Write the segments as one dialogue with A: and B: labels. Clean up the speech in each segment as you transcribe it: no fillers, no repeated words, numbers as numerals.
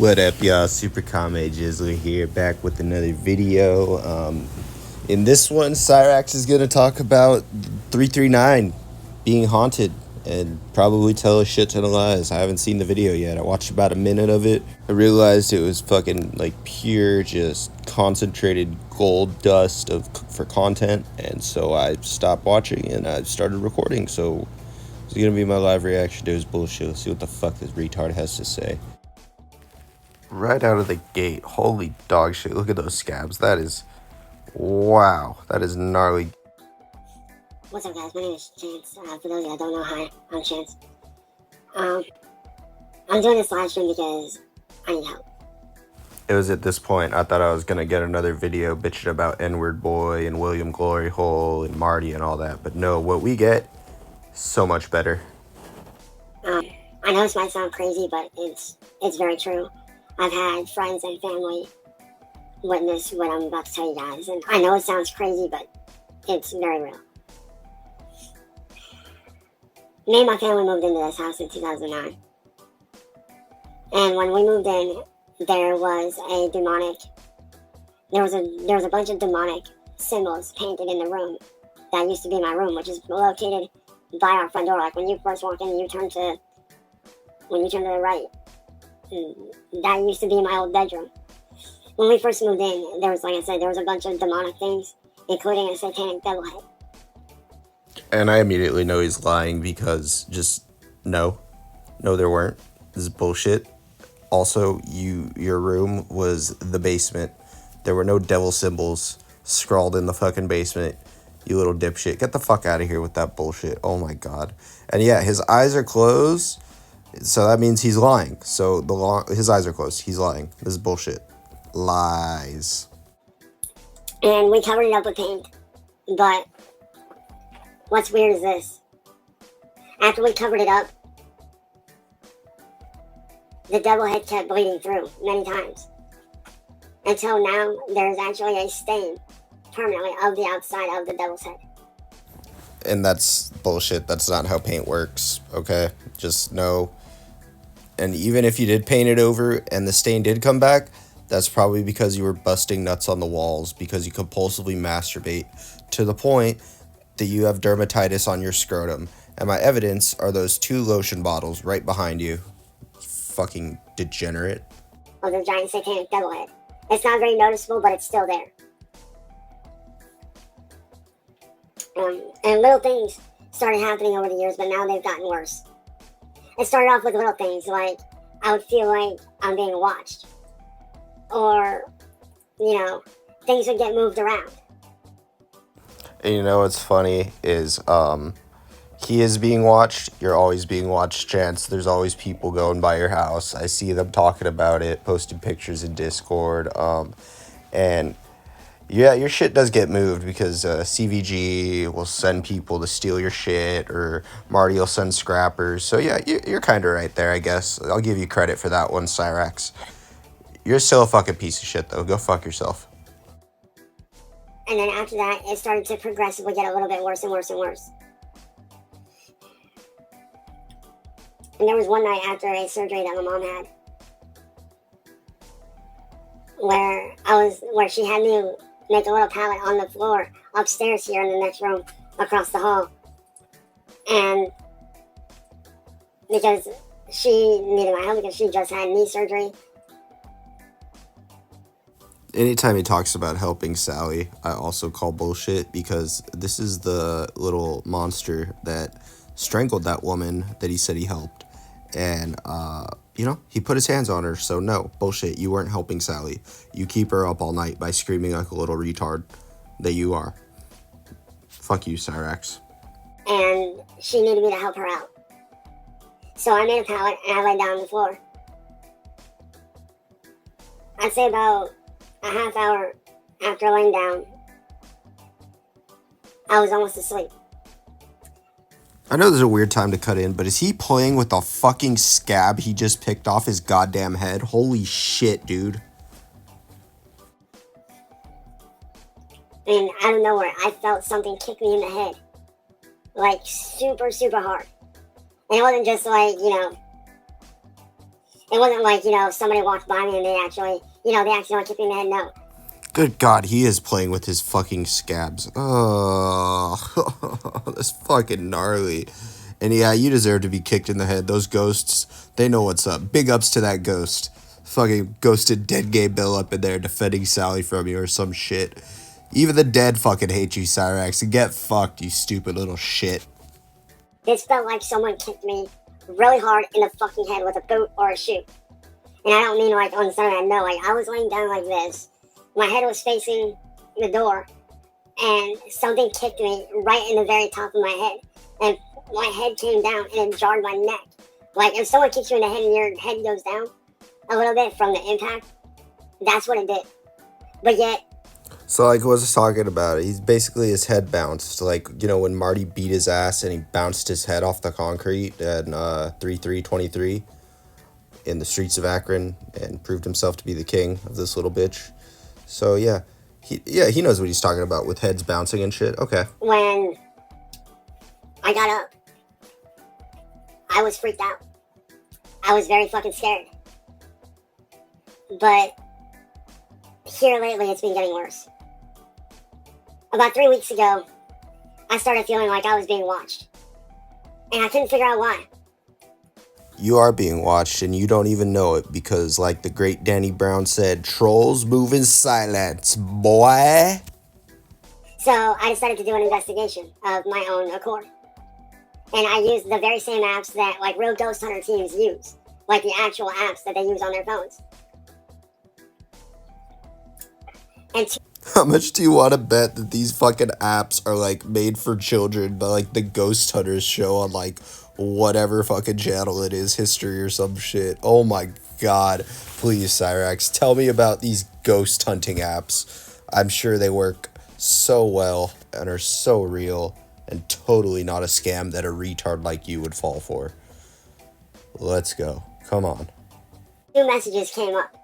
A: What up, y'all? Super Kame Jizzler here, back with another video. In this one, Cyraxx is gonna talk about 339 being haunted and probably tell a shit ton of lies. I haven't seen the video yet. I watched about a minute of it. I realized it was fucking like pure, just concentrated gold dust for content, and so I stopped watching and I started recording. So it's gonna be my live reaction to his bullshit. Let's see what the fuck this retard has to say. Right out of the gate, holy dog shit, look at those scabs. That is, wow, that is gnarly.
B: What's up, guys? My name is Chance. For those of you that don't know, hi, I'm Chance. I'm doing this live stream because I need help.
A: It was at this point I thought I was gonna get another video bitching about N-Word Boy and William Glory Hole and Marty and all that, but no, what we get, so much better.
B: I know this might sound crazy, but it's very true. I've had friends and family witness what I'm about to tell you guys, and I know it sounds crazy, but it's very real. Me and my family moved into this house in 2009, and when we moved in, there was a bunch of demonic symbols painted in the room that used to be my room, which is located by our front door. Like when you first walk in, you turn to the right. That used to be my old bedroom. When we first moved in, there was, like I said, there was a bunch of demonic things, including a satanic devil head.
A: And I immediately know he's lying because just no, there weren't. This is bullshit. Also, your room was the basement. There were no devil symbols scrawled in the fucking basement. You little dipshit. Get the fuck out of here with that bullshit. Oh my god. And yeah, his eyes are closed. So that means he's lying. So his eyes are closed. He's lying. This is bullshit. Lies.
B: And we covered it up with paint. But what's weird is this. After we covered it up, the devil head kept bleeding through many times. Until now, there's actually a stain permanently of the outside of the devil's head.
A: And that's bullshit. That's not how paint works, okay? Just know. And even if you did paint it over and the stain did come back, that's probably because you were busting nuts on the walls because you compulsively masturbate to the point that you have dermatitis on your scrotum. And my evidence are those 2 lotion bottles right behind you. Fucking degenerate.
B: Of the giant satanic devil head. It's not very noticeable, but it's still there. And little things started happening over the years, but now they've gotten worse. It started off with little things, like I would feel like I'm being watched. Or, things would get moved around.
A: And you know what's funny is he is being watched. You're always being watched, Chance. There's always people going by your house. I see them talking about it, posting pictures in Discord. And yeah, your shit does get moved because CVG will send people to steal your shit, or Marty will send scrappers. So yeah, you're kind of right there, I guess. I'll give you credit for that one, Cyraxx. You're still a fucking piece of shit, though. Go fuck yourself.
B: And then after that, it started to progressively get a little bit worse and worse and worse. And there was one night after a surgery that my mom had, where she had me make a little pallet on the floor upstairs here in the next room across the hall. And because she needed my help because she just had knee surgery.
A: Anytime he talks about helping Sally, I also call bullshit because this is the little monster that strangled that woman that he said he helped. And, he put his hands on her. So no, bullshit. You weren't helping Sally. You keep her up all night by screaming like a little retard that you are. Fuck you, Cyraxx.
B: And she needed me to help her out. So I made a pallet and I laid down on the floor. I'd say about a half hour after laying down, I was almost asleep.
A: I know this is a weird time to cut in, but is he playing with the fucking scab he just picked off his goddamn head? Holy shit, dude.
B: And out of nowhere, I felt something kick me in the head. Like, super, super hard. And it wasn't just like, It wasn't like, somebody walked by me and they accidentally kicked me in the head. No.
A: Good God, he is playing with his fucking scabs. Oh, that's fucking gnarly. And yeah, you deserve to be kicked in the head. Those ghosts, they know what's up. Big ups to that ghost. Fucking ghosted dead gay Bill up in there defending Sally from you or some shit. Even the dead fucking hate you, Cyraxx. And get fucked, you stupid little shit.
B: This felt like someone kicked me really hard in the fucking head with a boot or a shoe. And I don't mean like on the side, no, like I was laying down like this. My head was facing the door, and something kicked me right in the very top of my head. And my head came down and it jarred my neck. Like if someone kicks you in the head and your head goes down a little bit from the impact, that's what it did. But yet...
A: So, like, what was talking about it? He's basically, his head bounced. Like, when Marty beat his ass and he bounced his head off the concrete at 3-3-23 in the streets of Akron and proved himself to be the king of this little bitch. So, yeah. He knows what he's talking about with heads bouncing and shit. Okay.
B: When I got up, I was freaked out. I was very fucking scared. But here lately, it's been getting worse. About 3 weeks ago, I started feeling like I was being watched. And I couldn't figure out why.
A: You are being watched, and you don't even know it, because, like the great Danny Brown said, trolls move in silence, boy.
B: So I decided to do an investigation of my own accord. And I used the very same apps that, like, real ghost hunter teams use. Like the actual apps that they use on their phones. And
A: how much do you want to bet that these fucking apps are, like, made for children by, like, the Ghost Hunters show on, like, whatever fucking channel it is, History or some shit? Oh my God. Please, Cyraxx, tell me about these ghost hunting apps. I'm sure they work so well and are so real and totally not a scam that a retard like you would fall for. Let's go. Come on.
B: 2 messages came up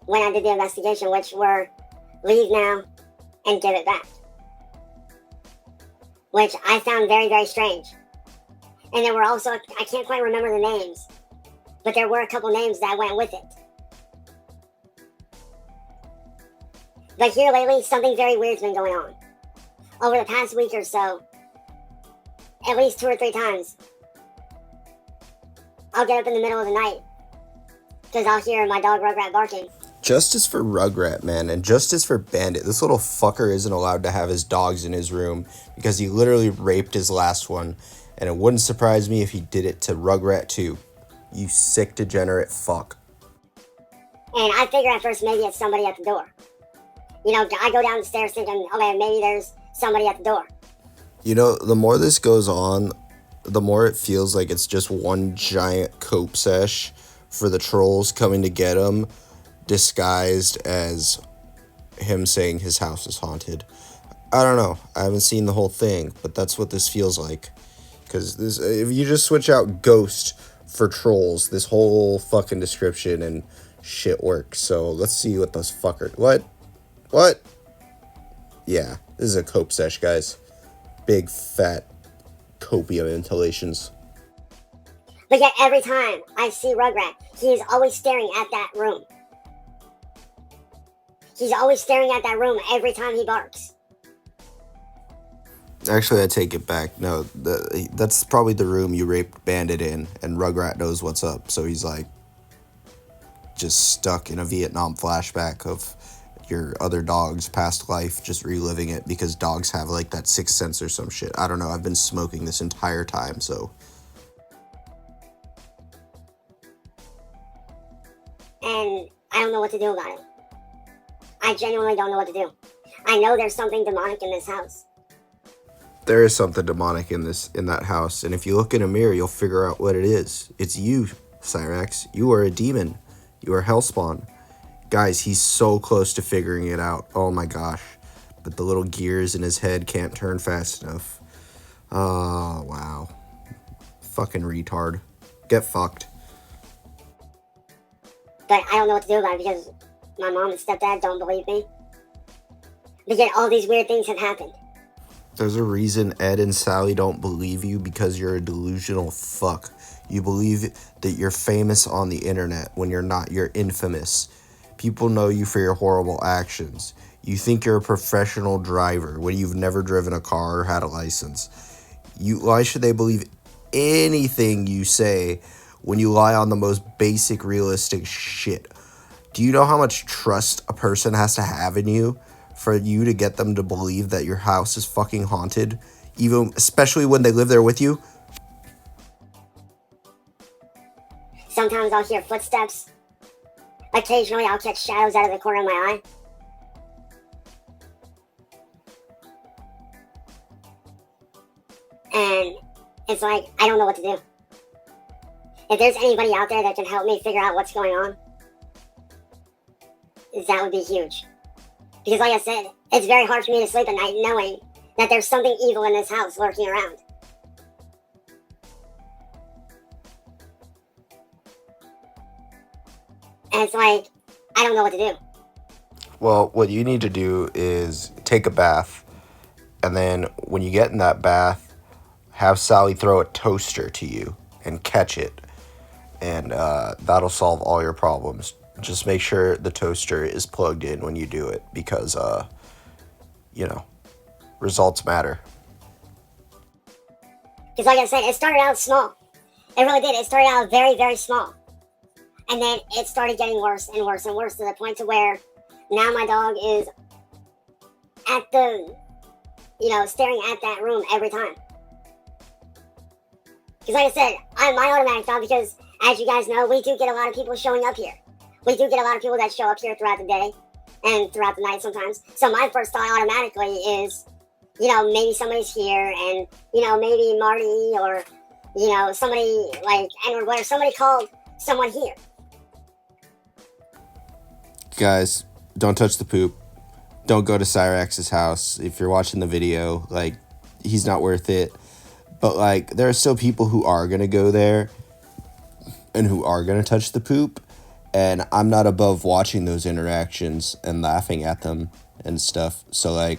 B: when I did the investigation, which were leave now and give it back. Which I found very, very strange. And there were also, I can't quite remember the names, but there were a couple names that went with it. But here lately, something very weird's been going on. Over the past week or so, at least 2 or 3 times, I'll get up in the middle of the night because I'll hear my dog Rugrat barking.
A: Justice for Rugrat, man, and justice for Bandit. This little fucker isn't allowed to have his dogs in his room because he literally raped his last one. And it wouldn't surprise me if he did it to Rugrat too. You sick, degenerate fuck.
B: And I figure at first maybe it's somebody at the door. I go down the stairs thinking, okay, maybe there's somebody at the door.
A: The more this goes on, the more it feels like it's just one giant cope sesh for the trolls coming to get him, disguised as him saying his house is haunted. I don't know. I haven't seen the whole thing, but that's what this feels like. Because if you just switch out ghost for trolls, this whole fucking description and shit works. So let's see what those fuckers... What? Yeah, this is a cope sesh, guys. Big, fat, copium inhalations.
B: But yet every time I see Rugrat, he is always staring at that room. He's always staring at that room every time he barks.
A: Actually, I take it back. No, that's probably the room you raped Bandit in, and Rugrat knows what's up, so he's like just stuck in a Vietnam flashback of your other dog's past life, just reliving it because dogs have like that sixth sense or some shit. I don't know. I've been smoking this entire time, so.
B: And I don't know what to do about it. I genuinely don't know what to do. I know there's something demonic in this house.
A: There is something demonic in that house, and if you look in a mirror, you'll figure out what it is. It's you, Cyraxx. You are a demon. You are Hellspawn. Guys, he's so close to figuring it out. Oh my gosh. But the little gears in his head can't turn fast enough. Oh, wow. Fucking retard. Get fucked.
B: But I don't know what to do about it because my mom and stepdad don't believe me. But yet all these weird things have happened.
A: There's a reason Ed and Sally don't believe you, because you're a delusional fuck. You believe that you're famous on the internet when you're not. You're infamous. People know you for your horrible actions. You think you're a professional driver when you've never driven a car or had a license. Why should they believe anything you say when you lie on the most basic realistic shit? Do you know how much trust a person has to have in you for you to get them to believe that your house is fucking haunted, even especially when they live there with you?
B: Sometimes I'll hear footsteps. Occasionally I'll catch shadows out of the corner of my eye. And it's like, I don't know what to do. If there's anybody out there that can help me figure out what's going on, that would be huge. Because like I said, it's very hard for me to sleep at night knowing that there's something evil in this house lurking around. And it's like, I don't know what to do.
A: Well, what you need to do is take a bath, and then when you get in that bath, have Sally throw a toaster to you and catch it, and that'll solve all your problems. Just make sure the toaster is plugged in when you do it, because, results matter.
B: Because like I said, it started out small. It really did. It started out very, very small. And then it started getting worse and worse and worse to the point to where now my dog is at the, staring at that room every time. Because like I said, I'm my automatic thought, because as you guys know, we do get a lot of people showing up here. We do get a lot of people that show up here throughout the day and throughout the night sometimes. So my first thought automatically is, maybe somebody's here, and, maybe Marty or, somebody like Edward Blair, somebody called someone here.
A: Guys, don't touch the poop. Don't go to Cyraxx's house. If you're watching the video, he's not worth it. But, there are still people who are going to go there and who are going to touch the poop. And I'm not above watching those interactions and laughing at them and stuff. So,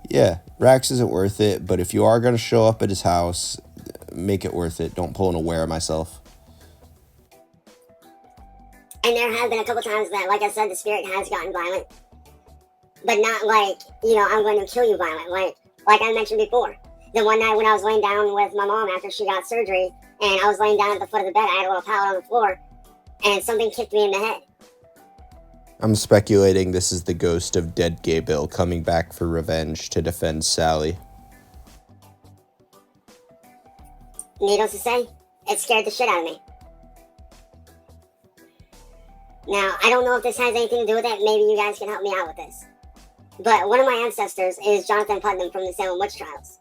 A: yeah, Rax isn't worth it. But if you are going to show up at his house, make it worth it. Don't pull an aware myself.
B: And there have been a couple times that, like I said, the spirit has gotten violent. But not I'm going to kill you violent. Like I mentioned before. The one night when I was laying down with my mom after she got surgery, and I was laying down at the foot of the bed, I had a little pallet on the floor, and something kicked me in the head.
A: I'm speculating this is the ghost of dead Gay Bill coming back for revenge to defend Sally.
B: Needless to say, it scared the shit out of me. Now, I don't know if this has anything to do with it. Maybe you guys can help me out with this. But one of my ancestors is Jonathan Putnam from the Salem Witch Trials,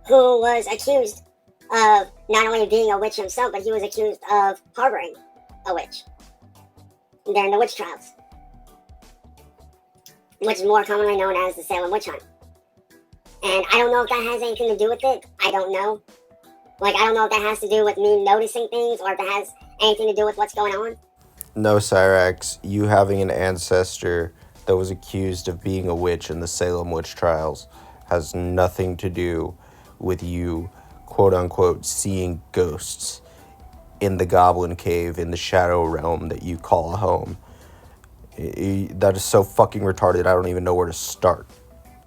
B: who was accused of not only being a witch himself, but he was accused of harboring a witch during the witch trials, which is more commonly known as the Salem Witch Hunt. And I don't know if that has anything to do with it. I don't know. I don't know if that has to do with me noticing things, or if it has anything to do with what's going on.
A: No, Cyraxx, you having an ancestor that was accused of being a witch in the Salem Witch Trials has nothing to do with you, quote-unquote, seeing ghosts in the Goblin Cave in the Shadow Realm that you call a home. That is so fucking retarded, I don't even know where to start.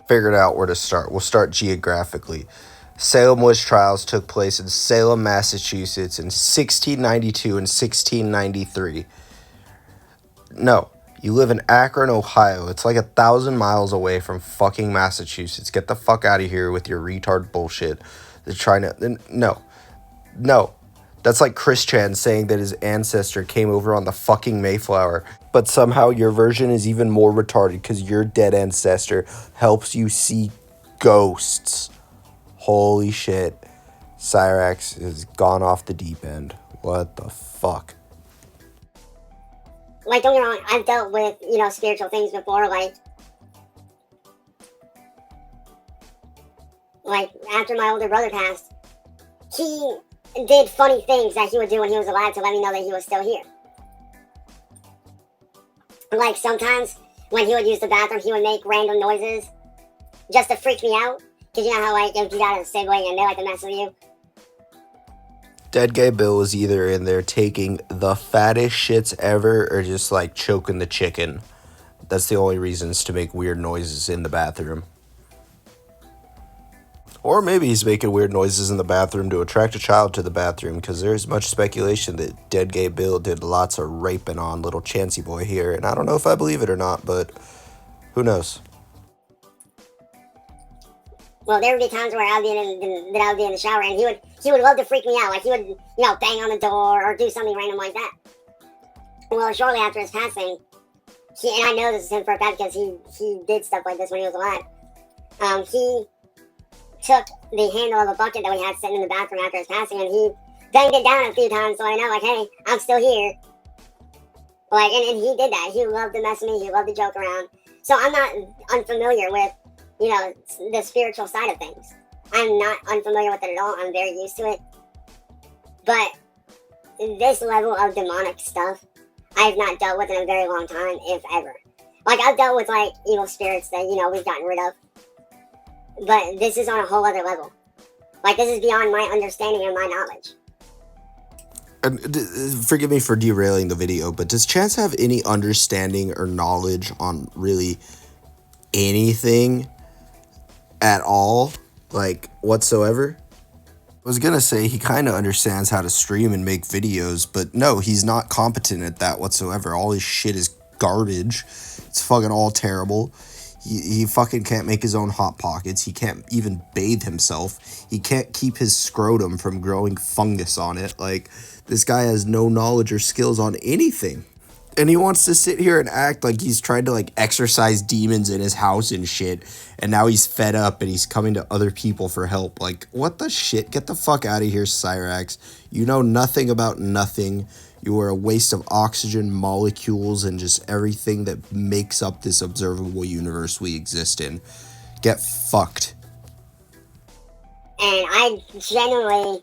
A: Figured out where to start. We'll start geographically. Salem Witch Trials took place in Salem, Massachusetts in 1692 and 1693. No, you live in Akron, Ohio. It's 1,000 miles away from fucking Massachusetts. Get the fuck out of here with your retard bullshit. They're trying to... No. That's like Chris Chan saying that his ancestor came over on the fucking Mayflower. But somehow your version is even more retarded because your dead ancestor helps you see ghosts. Holy shit. Cyraxx has gone off the deep end. What the fuck?
B: Don't get me wrong, I've dealt with, spiritual things before, after my older brother passed, he did funny things that he would do when he was alive to let me know that he was still here. Sometimes, when he would use the bathroom, he would make random noises just to freak me out. Because you know how, if you got a sibling and they like to mess with you.
A: Dead Guy Bill was either in there taking the fattest shits ever or just like choking the chicken. That's the only reasons to make weird noises in the bathroom. Or maybe he's making weird noises in the bathroom to attract a child to the bathroom, because there's much speculation that Dead Gay Bill did lots of raping on little Chansey boy here, and I don't know if I believe it or not, but who knows?
B: Well, there would be times where I would be in the shower, and he would love to freak me out. Like, he would, bang on the door or do something random like that. Well, shortly after his passing, and I know this is him for a fact because he did stuff like this when he was alive. He took the handle of a bucket that we had sitting in the bathroom after his passing, and he banged it down a few times so I know, like, hey, I'm still here. Like, and he did that. He loved to mess with me. He loved to joke around. So I'm not unfamiliar with, the spiritual side of things. I'm not unfamiliar with it at all. I'm very used to it. But this level of demonic stuff, I've not dealt with in a very long time, if ever. Like, I've dealt with, like, evil spirits that, we've gotten rid of. But this is on a whole other level. Like, this is beyond my understanding and my knowledge.
A: And forgive me for derailing the video, but does Chance have any understanding or knowledge on really anything at all? Like, whatsoever? I was gonna say he kind of understands how to stream and make videos, but no, he's not competent at that whatsoever. All his shit is garbage. It's fucking all terrible. He fucking can't make his own Hot Pockets. He can't even bathe himself. He can't keep his scrotum from growing fungus on it. Like, this guy has no knowledge or skills on anything. And he wants to sit here and act like he's trying to, like, exorcise demons in his house and shit. And now he's fed up and he's coming to other people for help. Like, what the shit? Get the fuck out of here, Cyraxx. You know nothing about nothing. You are a waste of oxygen, molecules, and just everything that makes up this observable universe we exist in. Get fucked.
B: And I genuinely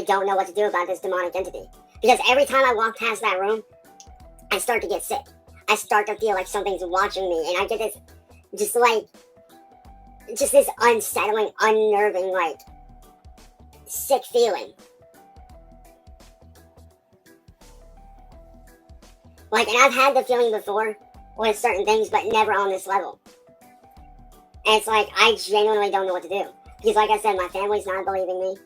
B: don't know what to do about this demonic entity. Because every time I walk past that room, I start to get sick. I start to feel like something's watching me. And I get this, this unsettling, unnerving, like, sick feeling. Like, and I've had the feeling before with certain things, but never on this level. And it's like, I genuinely don't know what to do. Because like I said, my family's not believing me.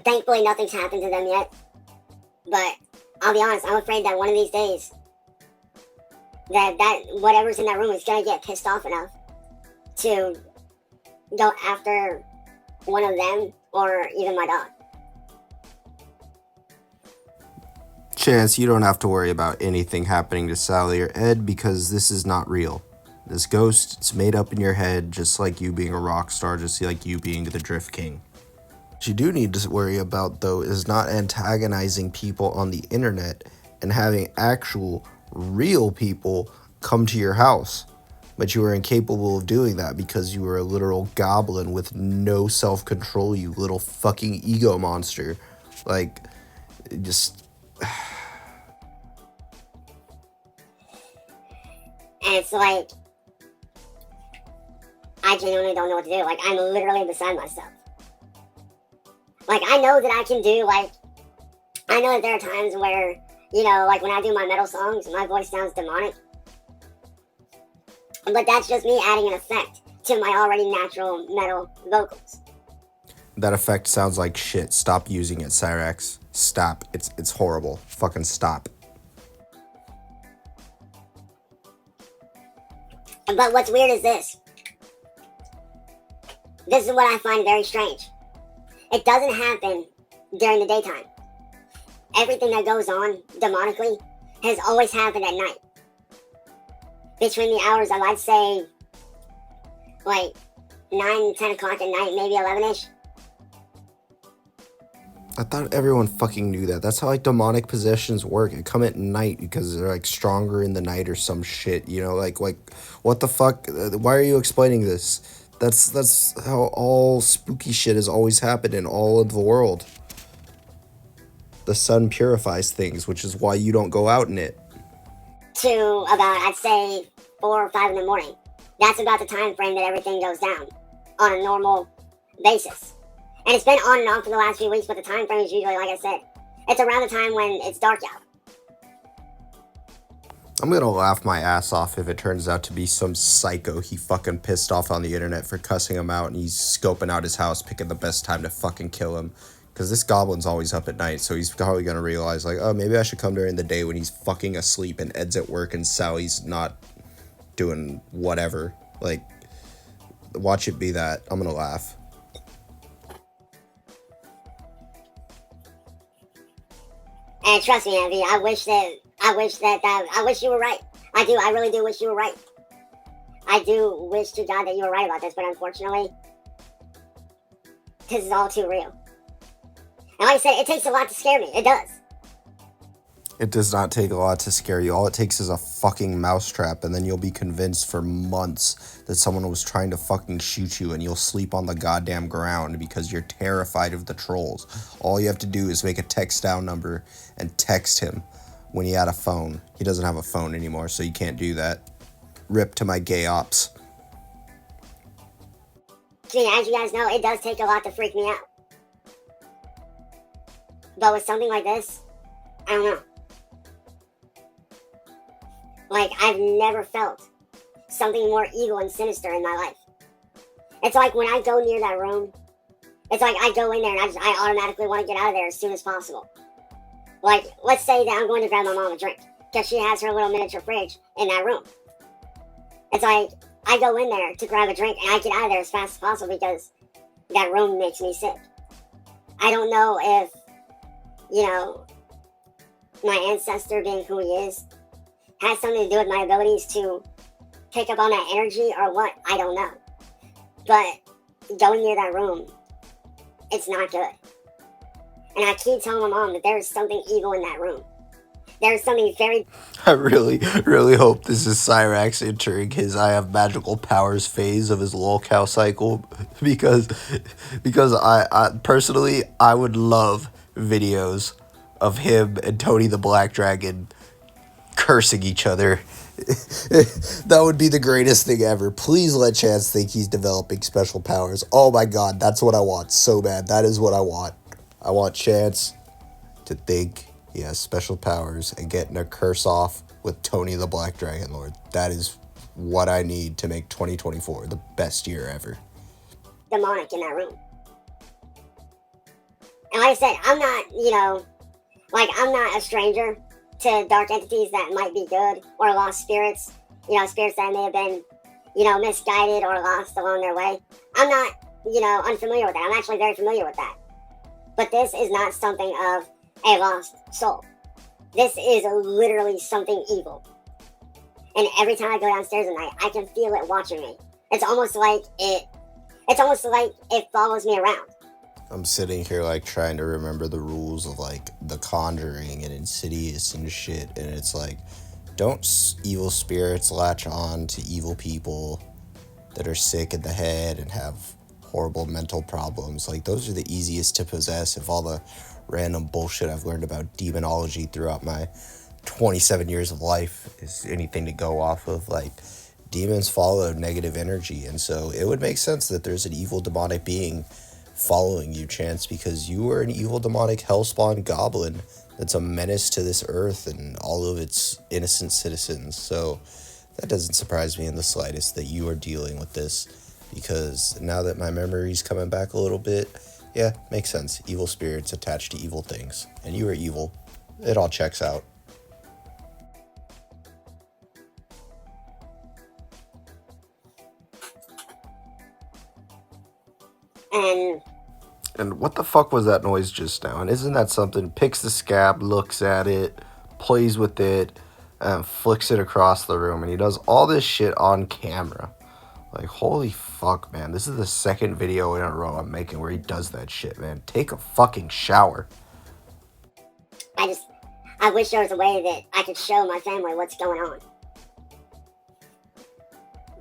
B: Thankfully, nothing's happened to them yet. But I'll be honest, I'm afraid that one of these days, that whatever's in that room is going to get pissed off enough to go after one of them or even my dog.
A: Chance, you don't have to worry about anything happening to Sally or Ed because this is not real. This ghost, it's made up in your head, just like you being a rock star, just like you being the Drift King. What you do need to worry about, though, is not antagonizing people on the internet and having actual, real people come to your house. But you were incapable of doing that because you were a literal goblin with no self-control, you little fucking ego monster. Like, just...
B: And it's like, I genuinely don't know what to do. Like, I'm literally beside myself. Like, I know that I can do, like, I know that there are times where, like when I do my metal songs, my voice sounds demonic. But that's just me adding an effect to my already natural metal vocals.
A: That effect sounds like shit. Stop using it, Cyraxx. Stop. It's horrible. Fucking stop.
B: But what's weird is this. This is what I find very strange. It doesn't happen during the daytime. Everything that goes on demonically has always happened at night. Between the hours of, I'd say, like, 9, 10 o'clock at night, maybe 11-ish.
A: I thought everyone fucking knew that. That's how, like, demonic possessions work. They come at night because they're, like, stronger in the night or some shit, like, what the fuck? Why are you explaining this? That's how all spooky shit has always happened in all of the world. The sun purifies things, which is why you don't go out in it.
B: To about, I'd say, 4 or 5 in the morning. That's about the time frame that everything goes down on a normal basis. And it's been on and off for the last few weeks, but the time frame is usually, like I said, it's around the time when it's dark out.
A: I'm gonna laugh my ass off if it turns out to be some psycho he fucking pissed off on the internet for cussing him out, and he's scoping out his house, picking the best time to fucking kill him. Because this goblin's always up at night, so he's probably gonna realize, like, oh, maybe I should come during the day when he's fucking asleep and Ed's at work and Sally's not doing whatever. Like, watch it be that. I'm gonna laugh.
B: And trust me, Envy, I wish you were right. I do. I really do wish you were right. I do wish to God that you were right about this, but unfortunately, this is all too real. And like I said, it takes a lot to scare me. It does.
A: It does not take a lot to scare you. All it takes is a fucking mousetrap, and then you'll be convinced for months that someone was trying to fucking shoot you, and you'll sleep on the goddamn ground because you're terrified of the trolls. All you have to do is make a text down number and text him when he had a phone. He doesn't have a phone anymore, so you can't do that. Rip to my gay ops.
B: See, as you guys know, it does take a lot to freak me out. But with something like this, I don't know. Like, I've never felt something more evil and sinister in my life. It's like when I go near that room, it's like I go in there and I automatically want to get out of there as soon as possible. Like, let's say that I'm going to grab my mom a drink, because she has her little miniature fridge in that room. It's like, I go in there to grab a drink and I get out of there as fast as possible because that room makes me sick. I don't know if, my ancestor being who he is, has something to do with my abilities to pick up on that energy or what, I don't know. But going near that room, it's not good. And I keep telling my mom that there is something evil in that room. There is something very...
A: I really, really hope this is Cyraxx entering his I have magical powers phase of his lolcow cycle, because I personally, I would love videos of him and Tony the Black Dragon cursing each other. That would be the greatest thing ever. Please let Chance think he's developing special powers. Oh my god, that's what I want so bad. That is what I want. I want Chance to think he has special powers and getting a curse off with Tony the Black Dragon Lord. That is what I need to make 2024 the best year ever.
B: Demonic in that room. And like I said, I'm not, I'm not a stranger to dark entities that might be good, or lost spirits, spirits that may have been, misguided or lost along their way. I'm not, unfamiliar with that. I'm actually very familiar with that. But this is not something of a lost soul. This is literally something evil. And every time I go downstairs at night, I can feel it watching me. It's almost like it follows me around.
A: I'm sitting here like trying to remember the rules of like The Conjuring and Insidious and shit, and it's like, don't evil spirits latch on to evil people that are sick in the head and have horrible mental problems. Like, those are the easiest to possess if all the random bullshit I've learned about demonology throughout my 27 years of life is anything to go off of. Like, demons follow negative energy, and so it would make sense that there's an evil demonic being following you, Chance, because you are an evil demonic hellspawn goblin that's a menace to this earth and all of its innocent citizens. So that doesn't surprise me in the slightest that you are dealing with this, because now that my memory's coming back a little bit, yeah, makes sense. Evil spirits attached to evil things, and you are evil. It all checks out. And what the fuck was that noise just now? And isn't that something? Picks the scab, looks at it, plays with it, and flicks it across the room. And he does all this shit on camera. Like, holy fuck, man. This is the second video in a row I'm making where he does that shit, man. Take a fucking shower.
B: I wish there was a way that I could show my family what's going on.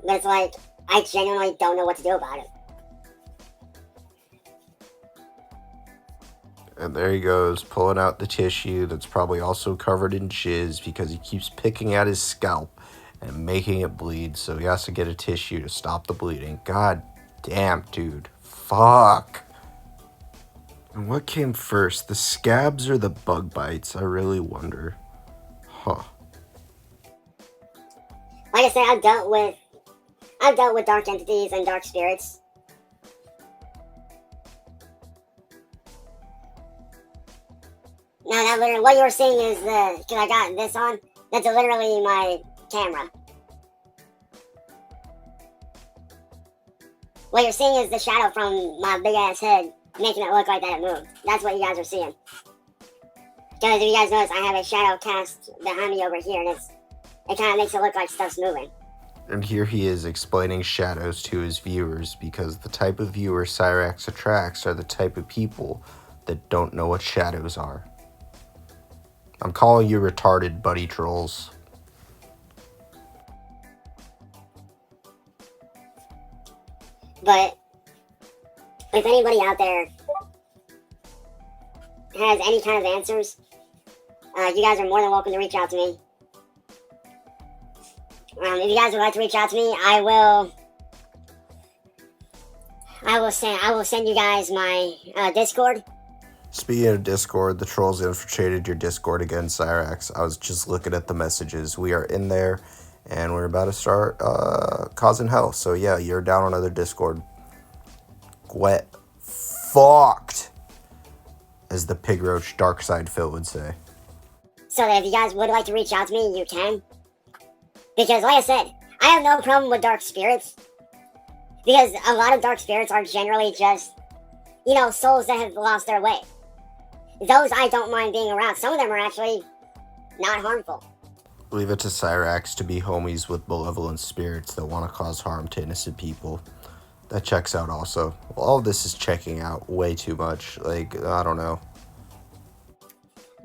B: But it's like, I genuinely don't know what to do about it.
A: And there he goes, pulling out the tissue that's probably also covered in jizz because he keeps picking at his scalp and making it bleed, so he has to get a tissue to stop the bleeding. God damn, dude. Fuck. And what came first, the scabs or the bug bites? I really wonder. Huh.
B: Like I said, I've dealt with dark entities and dark spirits. Now that literally, what you're seeing is because I got this on, that's literally my camera. What you're seeing is the shadow from my big ass head making it look like that it moved. That's what you guys are seeing. Because if you guys notice, I have a shadow cast behind me over here, and it kind of makes it look like stuff's moving.
A: And here he is explaining shadows to his viewers, because the type of viewer Cyraxx attracts are the type of people that don't know what shadows are. I'm calling you retarded, buddy trolls.
B: But if anybody out there has any kind of answers, you guys are more than welcome to reach out to me. If you guys would like to reach out to me, I will send you guys my Discord.
A: Speaking of Discord, the trolls infiltrated your Discord again, Cyraxx. I was just looking at the messages. We are in there, and we're about to start causing hell. So yeah, you're down on other Discord. Wet fucked, as the pig roach dark side Phil would say.
B: So that if you guys would like to reach out to me, you can. Because like I said, I have no problem with dark spirits. Because a lot of dark spirits are generally just, souls that have lost their way. Those I don't mind being around. Some of them are actually not harmful.
A: Leave it to Cyraxx to be homies with malevolent spirits that want to cause harm to innocent people. That checks out also. Well, all of this is checking out way too much. Like, I don't know.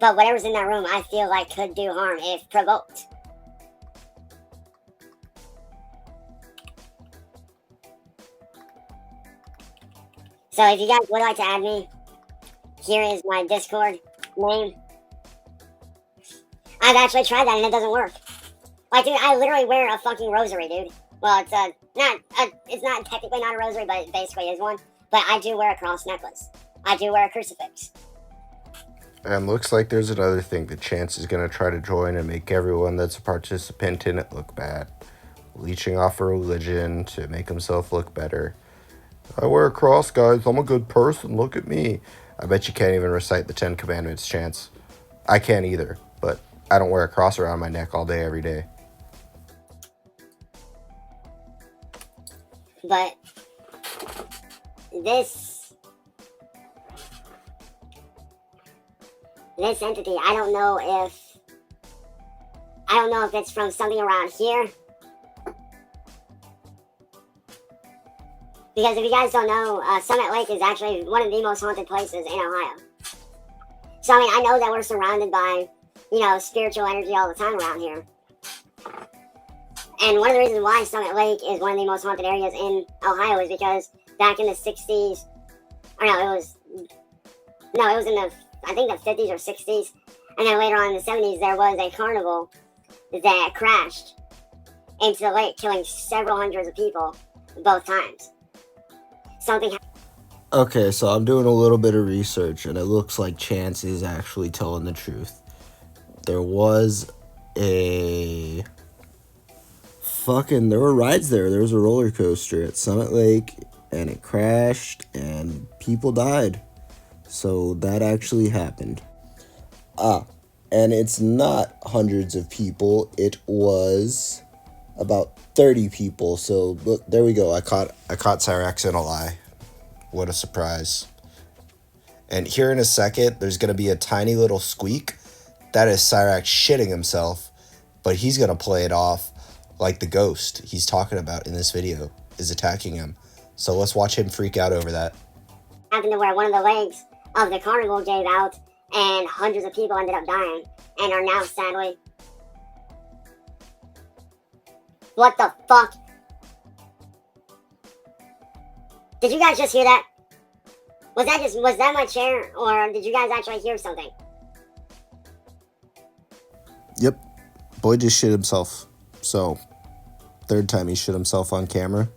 B: But whatever's in that room, I feel like could do harm if provoked. So if you guys would like to add me, here is my Discord name. I've actually tried that and it doesn't work. Like, dude, I literally wear a fucking rosary, dude. Well, it's not technically not a rosary, but it basically is one. But I do wear a cross necklace. I do wear a crucifix.
A: And looks like there's another thing that Chance is going to try to join and make everyone that's a participant in it look bad. Leeching off a religion to make himself look better. I wear a cross, guys. I'm a good person. Look at me. I bet you can't even recite the 10 Commandments, Chance. I can't either, but I don't wear a cross around my neck all day, every day.
B: But this entity, I don't know if it's from something around here. Because if you guys don't know, Summit Lake is actually one of the most haunted places in Ohio. So, I know that we're surrounded by, spiritual energy all the time around here. And one of the reasons why Summit Lake is one of the most haunted areas in Ohio is because back in the 60s, or no, it was in the, I think the 50s or 60s, and then later on in the 70s, there was a carnival that crashed into the lake, killing several hundreds of people both times.
A: Okay, so I'm doing a little bit of research, and it looks like Chance is actually telling the truth. There was there were rides there. There was a roller coaster at Summit Lake, and it crashed, and people died. So that actually happened. And it's not hundreds of people. It was about 30 people. So look, there we go. I caught Cyraxx in a lie. What a surprise. And here in a second, there's going to be a tiny little squeak. That is Cyraxx shitting himself, but he's going to play it off like the ghost he's talking about in this video is attacking him. So let's watch him freak out over that.
B: Happened to where one of the legs of the carnival gave out and hundreds of people ended up dying and are now sadly... What the fuck? Did you guys just hear that? Was that my chair, or did you guys actually hear something?
A: Yep. Boy just shit himself. So, third time he shit himself on camera.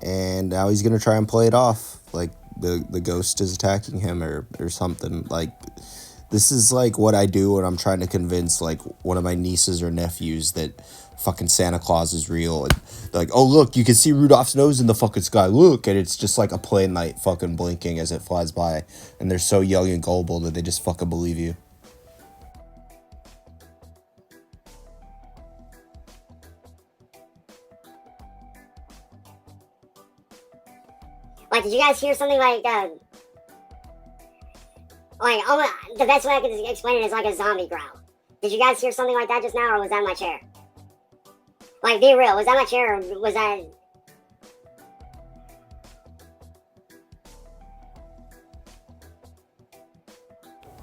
A: And now he's going to try and play it off. like the ghost is attacking him or something. Like, this is like what I do when I'm trying to convince like one of my nieces or nephews that fucking Santa Claus is real. And they're like, oh look, you can see Rudolph's nose in the fucking sky. Look, and it's just like a plain light fucking blinking as it flies by. And they're so young and gullible that they just fucking believe you.
B: Like, did you guys hear something like, oh, the best way I could explain it is like a zombie growl. Did you guys hear something like that just now, or was that my chair? Like, be real, was that my chair, or was that...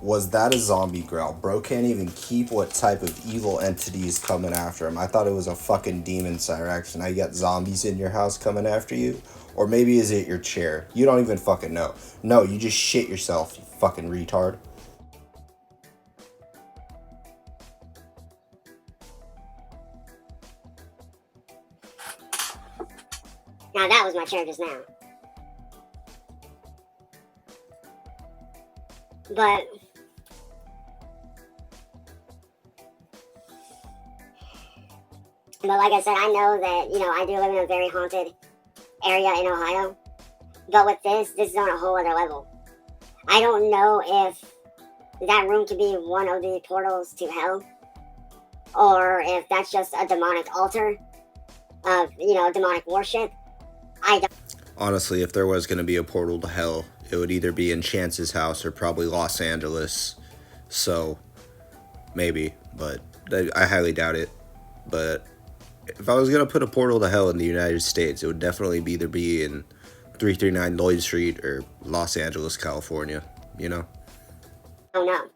A: Was that a zombie growl? Bro can't even keep what type of evil entity is coming after him. I thought it was a fucking demon, Cyraxx. Now you got zombies in your house coming after you? Or maybe is it your chair? You don't even fucking know. No, you just shit yourself, you fucking retard.
B: Now that was my chair just now. But... But like I said, I know that, you know, I do live in a very haunted area in Ohio. But with this is on a whole other level. I don't know if that room could be one of the portals to hell, or if that's just a demonic altar of, you know, demonic worship. I don't...
A: Honestly, if there was going to be a portal to hell, it would either be in Chance's house or probably Los Angeles. So, maybe, but I highly doubt it. But if I was going to put a portal to hell in the United States, it would definitely either be in 339 Lloyd Street or Los Angeles, California, you know?
B: I don't know.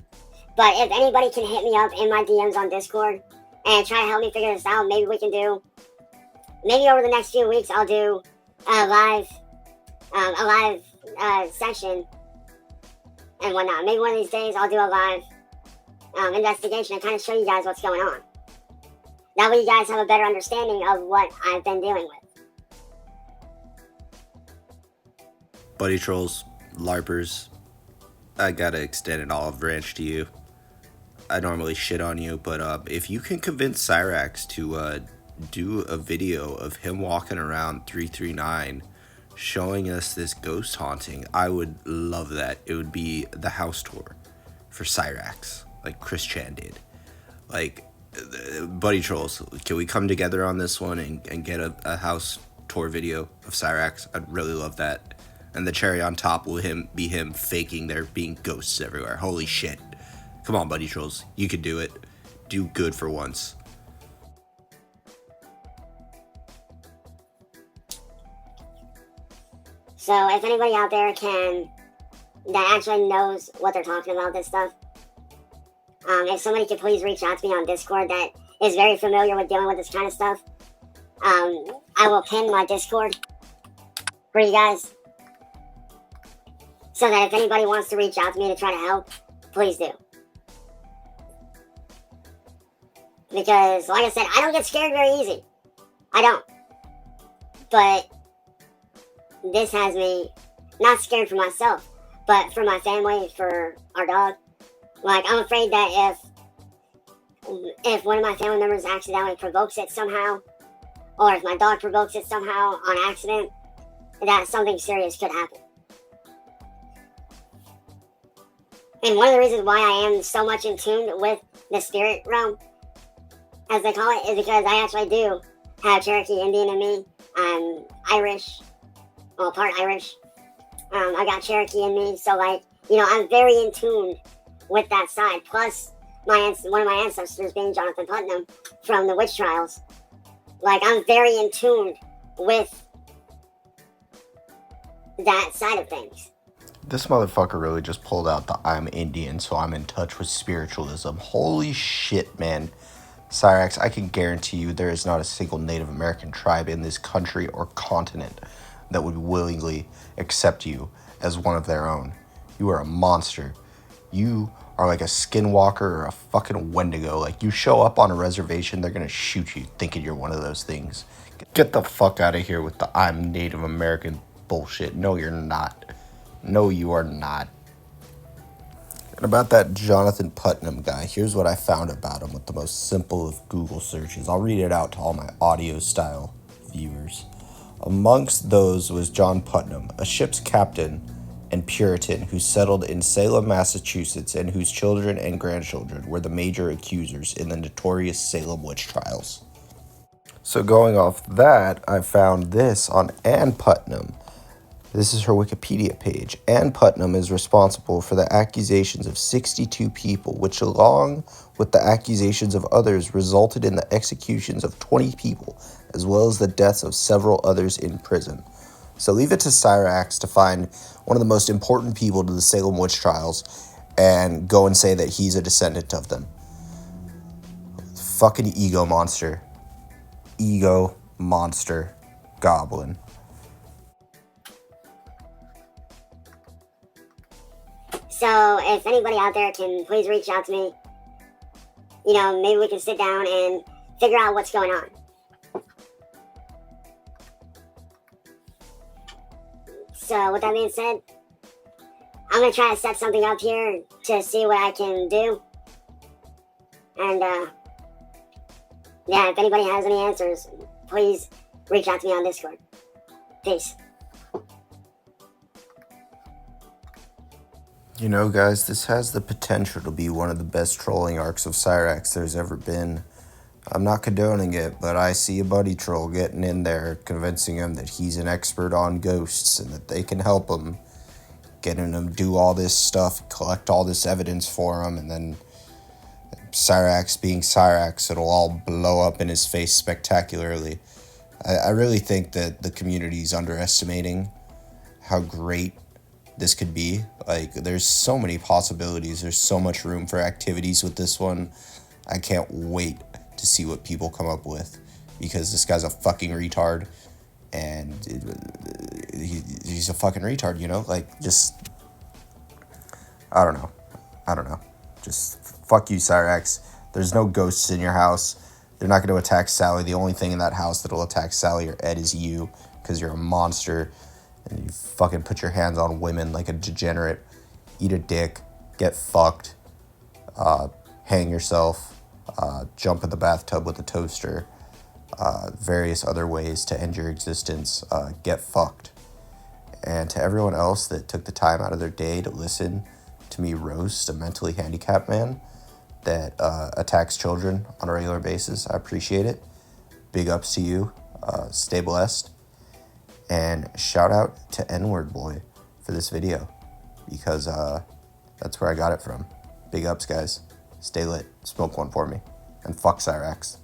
B: But if anybody can hit me up in my DMs on Discord and try to help me figure this out, maybe we can do... Maybe over the next few weeks, I'll do a live session and whatnot. Maybe one of these days I'll do a live investigation and kind of show you guys what's going on. That way you guys have a better understanding of what I've been dealing with.
A: Buddy trolls, LARPers, I gotta extend an olive branch to you. I normally shit on you, but if you can convince Cyraxx to do a video of him walking around 339 showing us this ghost haunting, I would love that. It would be the house tour for Cyraxx, like Chris Chan did. Like, Buddy Trolls, can we come together on this one and get a house tour video of Cyraxx? I'd really love that. And the cherry on top will be him faking there being ghosts everywhere. Holy shit. Come on, Buddy Trolls. You can do it. Do good for once.
B: So if anybody out there that actually knows what they're talking about, this stuff, if somebody could please reach out to me on Discord that is very familiar with dealing with this kind of stuff, I will pin my Discord for you guys, so that if anybody wants to reach out to me to try to help, please do. Because, like I said, I don't get scared very easy. I don't. But this has me not scared for myself, but for my family, for our dog. Like, I'm afraid that if one of my family members accidentally provokes it somehow, or if my dog provokes it somehow on accident, that something serious could happen. And one of the reasons why I am so much in tune with the spirit realm, as they call it, is because I actually do have Cherokee Indian in me. I'm Irish, well, part Irish. I got Cherokee in me, so, like, you know, I'm very in tune with that side. Plus, one of my ancestors being Jonathan Putnam from the witch trials. Like, I'm very in tune with that side of things.
A: This motherfucker really just pulled out the I'm Indian, so I'm in touch with spiritualism. Holy shit, man. Cyraxx, I can guarantee you there is not a single Native American tribe in this country or continent that would willingly accept you as one of their own. You are a monster. You are like a skinwalker or a fucking Wendigo. Like, you show up on a reservation, they're gonna shoot you thinking you're one of those things. Get the fuck out of here with the I'm Native American bullshit. No, you're not. No, you are not. And about that Jonathan Putnam guy, here's what I found about him with the most simple of Google searches. I'll read it out to all my audio style viewers. Amongst those was John Putnam, a ship's captain and Puritan who settled in Salem, Massachusetts, and whose children and grandchildren were the major accusers in the notorious Salem witch trials. So going off that, I found this on Ann Putnam. This is her Wikipedia page. Ann Putnam is responsible for the accusations of 62 people, which along with the accusations of others resulted in the executions of 20 people, as well as the deaths of several others in prison. So leave it to Cyraxx to find one of the most important people to the Salem witch trials and go and say that he's a descendant of them. Fucking ego monster. Ego monster goblin.
B: So if anybody out there can please reach out to me, you know, maybe we can sit down and figure out what's going on. So with that being said, I'm going to try to set something up here to see what I can do. And yeah, if anybody has any answers, please reach out to me on Discord. Peace.
A: You know, guys, this has the potential to be one of the best trolling arcs of Cyraxx there's ever been. I'm not condoning it, but I see a buddy troll getting in there, convincing him that he's an expert on ghosts and that they can help him, getting him do all this stuff, collect all this evidence for him, and then Cyraxx being Cyraxx, it'll all blow up in his face spectacularly. I really think that the community's underestimating how great this could be. Like, there's so many possibilities. There's so much room for activities with this one. I can't wait to see what people come up with, because this guy's a fucking retard, and he's a fucking retard, you know? Like, just, I don't know. Just fuck you, Cyraxx. There's no ghosts in your house. They're not going to attack Sally. The only thing in that house that'll attack Sally or Ed is you, because you're a monster. And you fucking put your hands on women like a degenerate. Eat a dick. Get fucked. Hang yourself. Jump in the bathtub with a toaster. Various other ways to end your existence. Get fucked. And to everyone else that took the time out of their day to listen to me roast a mentally handicapped man that attacks children on a regular basis, I appreciate it. Big ups to you. Stay blessed. And shout out to N-Word Boy for this video, because that's where I got it from. Big ups, guys. Stay lit. Smoke one for me. And fuck Cyraxx.